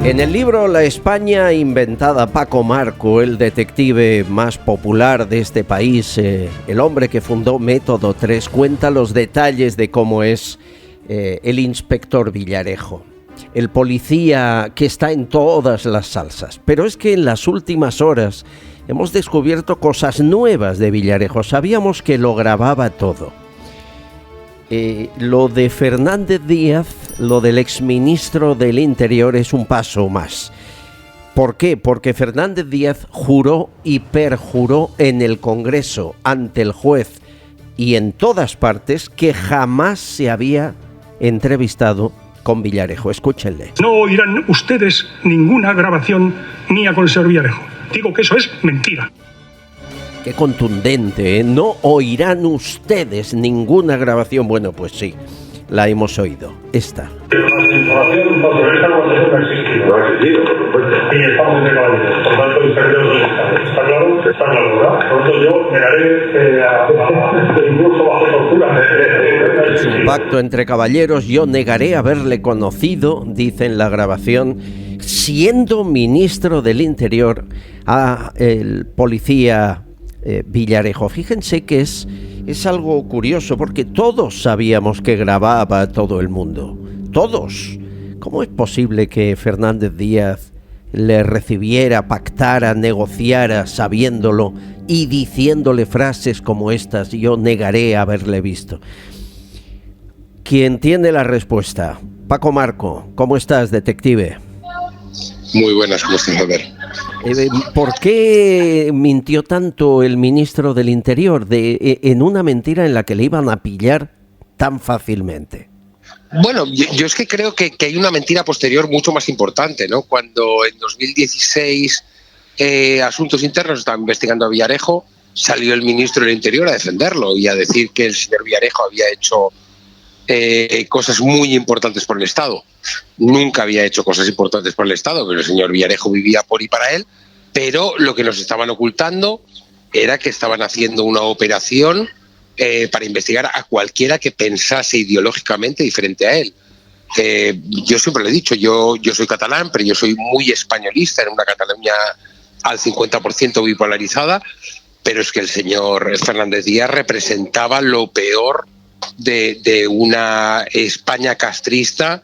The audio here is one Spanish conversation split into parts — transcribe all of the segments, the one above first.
En el libro La España inventada, Paco Marco, el detective más popular de este país, el hombre que fundó Método 3, cuenta los detalles de cómo es el inspector Villarejo, el policía que está en todas las salsas. Pero es que en las últimas horas hemos descubierto cosas nuevas de Villarejo. Sabíamos que lo grababa todo. Lo de Fernández Díaz, lo del exministro del Interior, es un paso más. ¿Por qué? Porque Fernández Díaz juró y perjuró en el Congreso, ante el juez y en todas partes, que jamás se había entrevistado con Villarejo. Escúchenle. No oirán ustedes ninguna grabación mía con el señor Villarejo. Digo que eso es mentira. Qué contundente, ¿eh? No oirán ustedes ninguna grabación. Bueno, pues sí, la hemos oído. Esta. Pero la información sobre esta conversación no ha existido. No ha existido, por supuesto. Y estamos entre caballeros. Por tanto, el secreto del Estado. ¿Está claro? Está claro, ¿verdad? Por tanto, yo negaré incluso bajo tortura. Es un pacto entre caballeros. Yo negaré haberle conocido, dice en la grabación, siendo ministro del Interior, a el policía Villarejo. Fíjense que es algo curioso, porque todos sabíamos que grababa a todo el mundo. Todos. ¿Cómo es posible que Fernández Díaz le recibiera, pactara, negociara, sabiéndolo y diciéndole frases como estas? Yo negaré haberle visto. ¿Quién tiene la respuesta? Paco Marco, ¿cómo estás, detective? Muy buenas, ¿cómo estás, Albert? ¿Por qué mintió tanto el ministro del Interior en una mentira en la que le iban a pillar tan fácilmente? Bueno, yo es que creo que hay una mentira posterior mucho más importante, ¿no? Cuando en 2016 Asuntos Internos estaba investigando a Villarejo, salió el ministro del Interior a defenderlo y a decir que el señor Villarejo había hecho cosas muy importantes por el Estado. Nunca había hecho cosas importantes por el Estado, pero el señor Villarejo vivía por y para él. Pero lo que nos estaban ocultando era que estaban haciendo una operación para investigar a cualquiera que pensase ideológicamente diferente a él. Yo siempre lo he dicho, yo soy catalán, pero yo soy muy españolista, en una Cataluña al 50% bipolarizada, pero es que el señor Fernández Díaz representaba lo peor de una España castrista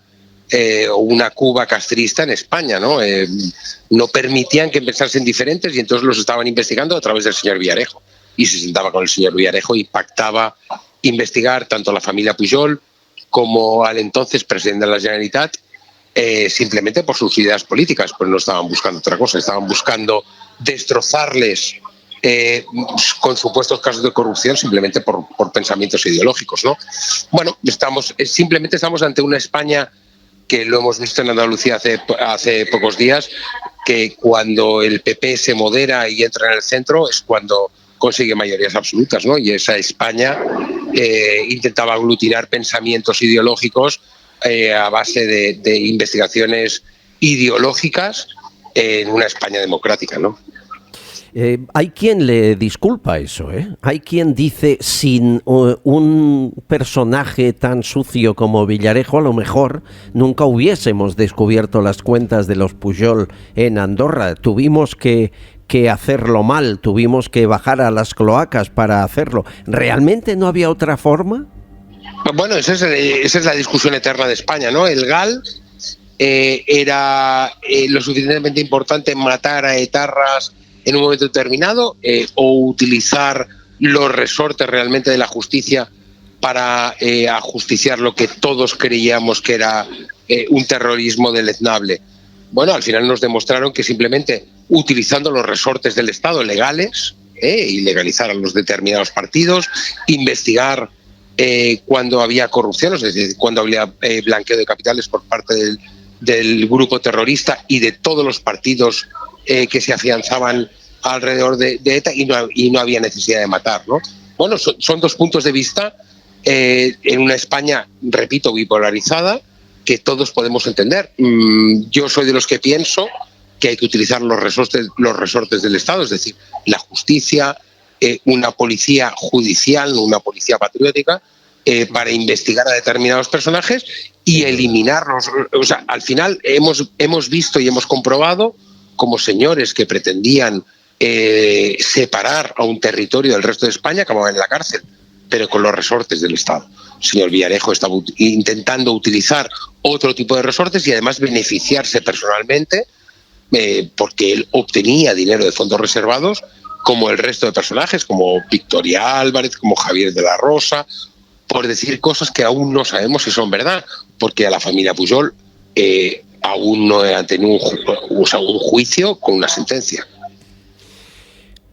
o una Cuba castrista en España, ¿no? No permitían que pensasen diferentes y entonces los estaban investigando a través del señor Villarejo. Y se sentaba con el señor Villarejo y pactaba investigar tanto a la familia Pujol como al entonces presidente de la Generalitat, simplemente por sus ideas políticas, pues no estaban buscando otra cosa, estaban buscando destrozarles con supuestos casos de corrupción simplemente por pensamientos ideológicos, ¿no? Bueno, simplemente estamos ante una España que lo hemos visto en Andalucía hace pocos días, que cuando el PP se modera y entra en el centro es cuando consigue mayorías absolutas, ¿no? Y esa España intentaba aglutinar pensamientos ideológicos a base de investigaciones ideológicas en una España democrática, ¿no? Hay quien le disculpa eso, ¿eh? Hay quien dice, sin un personaje tan sucio como Villarejo, a lo mejor nunca hubiésemos descubierto las cuentas de los Pujol en Andorra. Tuvimos que hacerlo mal, tuvimos que bajar a las cloacas para hacerlo. ¿Realmente no había otra forma? Bueno, esa es la discusión eterna de España, ¿no? El GAL era lo suficientemente importante matar a etarras en un momento determinado o utilizar los resortes realmente de la justicia para ajusticiar lo que todos creíamos que era un terrorismo deleznable. Bueno, al final nos demostraron que simplemente utilizando los resortes del Estado legales, y legalizar a los determinados partidos, investigar cuando había corrupción, es decir, cuando había blanqueo de capitales por parte del grupo terrorista y de todos los partidos que se afianzaban alrededor de ETA y no había necesidad de matar, ¿no? Bueno, son dos puntos de vista en una España, repito, bipolarizada, que todos podemos entender. Yo soy de los que pienso que hay que utilizar los resortes del Estado, es decir, la justicia, una policía judicial, una policía patriótica, para investigar a determinados personajes y eliminarlos. O sea, al final hemos visto y hemos comprobado como señores que pretendían separar a un territorio del resto de España acababan en la cárcel, pero con los resortes del Estado. El señor Villarejo estaba intentando utilizar otro tipo de resortes y además beneficiarse personalmente porque él obtenía dinero de fondos reservados como el resto de personajes, como Victoria Álvarez, como Javier de la Rosa, por decir cosas que aún no sabemos si son verdad, porque a la familia Pujol aún no han tenido un juicio con una sentencia.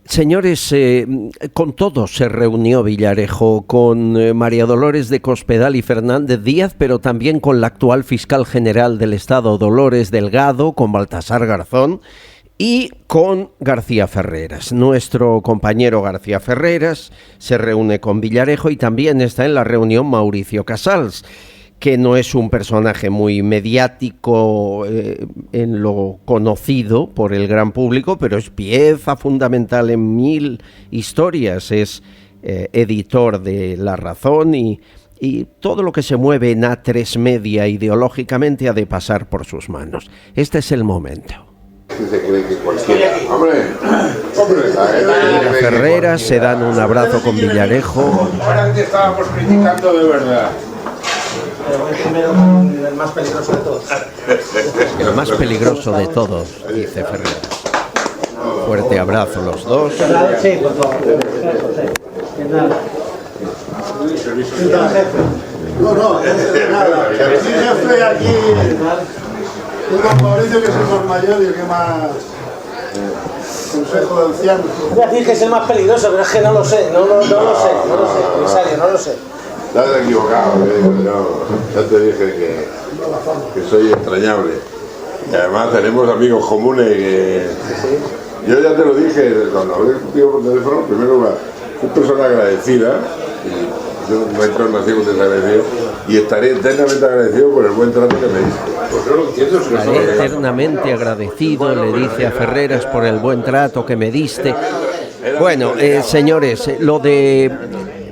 Señores, con todos se reunió Villarejo, con María Dolores de Cospedal y Fernández Díaz, pero también con la actual fiscal general del Estado, Dolores Delgado, con Baltasar Garzón y con García Ferreras. Nuestro compañero García Ferreras se reúne con Villarejo y también está en la reunión Mauricio Casals, que no es un personaje muy mediático en lo conocido por el gran público, pero es pieza fundamental en 1000 historias, es editor de La Razón y todo lo que se mueve en A3 Media ideológicamente ha de pasar por sus manos. Este es el momento. Ferreras se dan un abrazo con Villarejo. Ahora que estábamos criticando de verdad. El más peligroso de todos. El más peligroso de todos, dice Ferreras. Fuerte abrazo los dos. Sí, por favor. No, nada. Sí, jefe aquí. Un Mauricio que es el más mayor y el que más. Consejo de ancianos. Voy a decir que es el más peligroso, pero es que no lo sé. No lo sé, comisario, no lo sé. Estás equivocado, ya te dije que soy extrañable. Y además tenemos amigos comunes que... Yo ya te lo dije cuando hablé contigo por teléfono, en primer lugar, una persona agradecida, y yo no entro en una circunstancia agradecida, y estaré eternamente agradecido por el buen trato que me diste. Pues no lo entiendo, si estaré eternamente agradecido, le dice a Ferreras, por el buen trato que me diste. Bueno, señores, lo de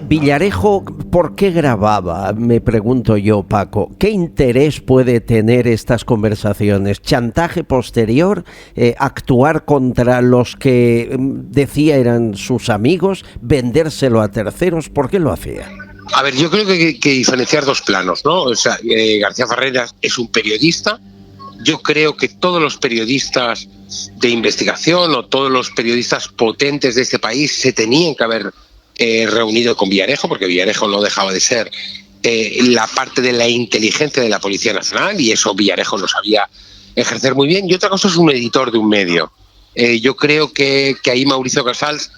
Villarejo, ¿por qué grababa? Me pregunto yo, Paco. ¿Qué interés puede tener estas conversaciones? ¿Chantaje posterior? ¿Actuar contra los que decía eran sus amigos? ¿Vendérselo a terceros? ¿Por qué lo hacía? A ver, yo creo que hay que diferenciar dos planos, ¿no? O sea, García Ferreras es un periodista. Yo creo que todos los periodistas de investigación o todos los periodistas potentes de este país se tenían que haber reunido con Villarejo, porque Villarejo no dejaba de ser la parte de la inteligencia de la Policía Nacional, y eso Villarejo lo sabía ejercer muy bien. Y otra cosa es un editor de un medio. Yo creo que ahí Mauricio Casals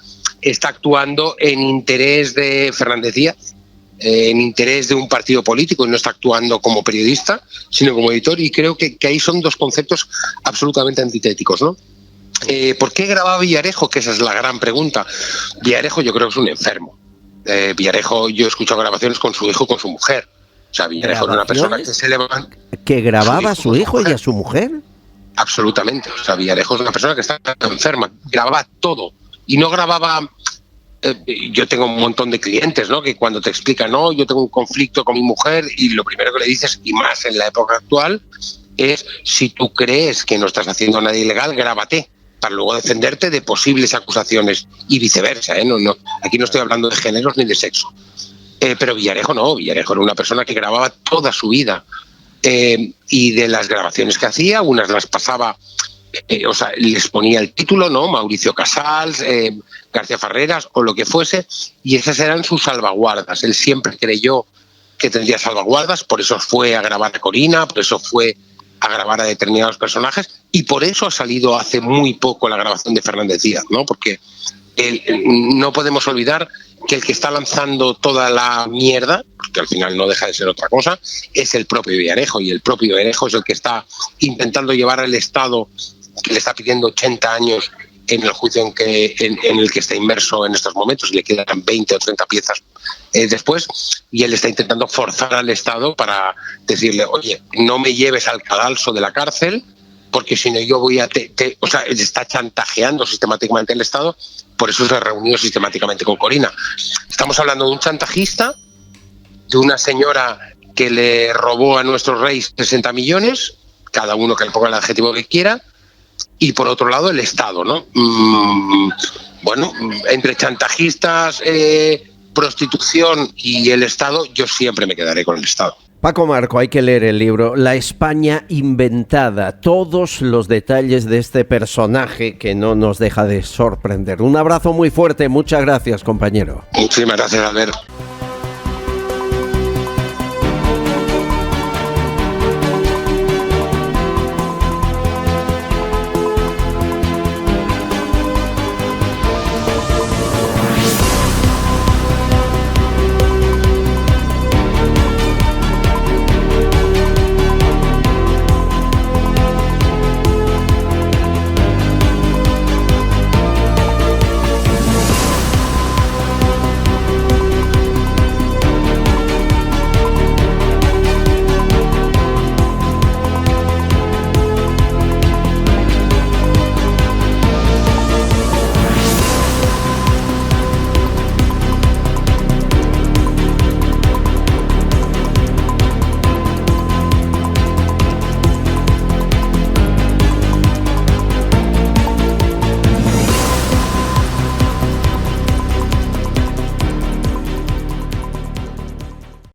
está actuando en interés de Fernández Díaz, en interés de un partido político, y no está actuando como periodista, sino como editor, y creo que ahí son dos conceptos absolutamente antitéticos, ¿no? ¿Por qué grababa Villarejo? Que esa es la gran pregunta. Villarejo yo creo que es un enfermo. Villarejo, yo he escuchado grabaciones con su hijo y con su mujer. O sea, Villarejo era una persona que se levanta... ¿Que grababa a su hijo y a su mujer? Absolutamente. O sea, Villarejo es una persona que está enferma. Grababa todo. Y no grababa... yo tengo un montón de clientes, ¿no? Que cuando te explican, no, yo tengo un conflicto con mi mujer, y lo primero que le dices, y más en la época actual, es: si tú crees que no estás haciendo nada ilegal, grábate, para luego defenderte de posibles acusaciones, y viceversa, ¿eh? No, aquí no estoy hablando de géneros ni de sexo. Pero Villarejo no, Villarejo era una persona que grababa toda su vida, y de las grabaciones que hacía, unas las pasaba, o sea, les ponía el título, ¿no? Mauricio Casals, García Ferreras o lo que fuese, y esas eran sus salvaguardas. Él siempre creyó que tendría salvaguardas, por eso fue a grabar a Corina, por eso fue a grabar a determinados personajes, y por eso ha salido hace muy poco la grabación de Fernández Díaz, ¿no? Porque no podemos olvidar que el que está lanzando toda la mierda, porque al final no deja de ser otra cosa, es el propio Villarejo, y el propio Villarejo es el que está intentando llevar al Estado, que le está pidiendo 80 años en el juicio en el que está inmerso en estos momentos, y le quedan 20 o 30 piezas después, y él está intentando forzar al Estado para decirle: oye, no me lleves al cadalso de la cárcel, porque si no yo voy a... o sea, está chantajeando sistemáticamente el Estado, por eso se ha reunido sistemáticamente con Corina. Estamos hablando de un chantajista, de una señora que le robó a nuestro rey 60 millones, cada uno que le ponga el adjetivo que quiera, y por otro lado el Estado, ¿no? Bueno, entre chantajistas, prostitución y el Estado, yo siempre me quedaré con el Estado. Paco Marco, hay que leer el libro La España inventada, todos los detalles de este personaje que no nos deja de sorprender. Un abrazo muy fuerte, muchas gracias, compañero. Muchísimas gracias, Albert.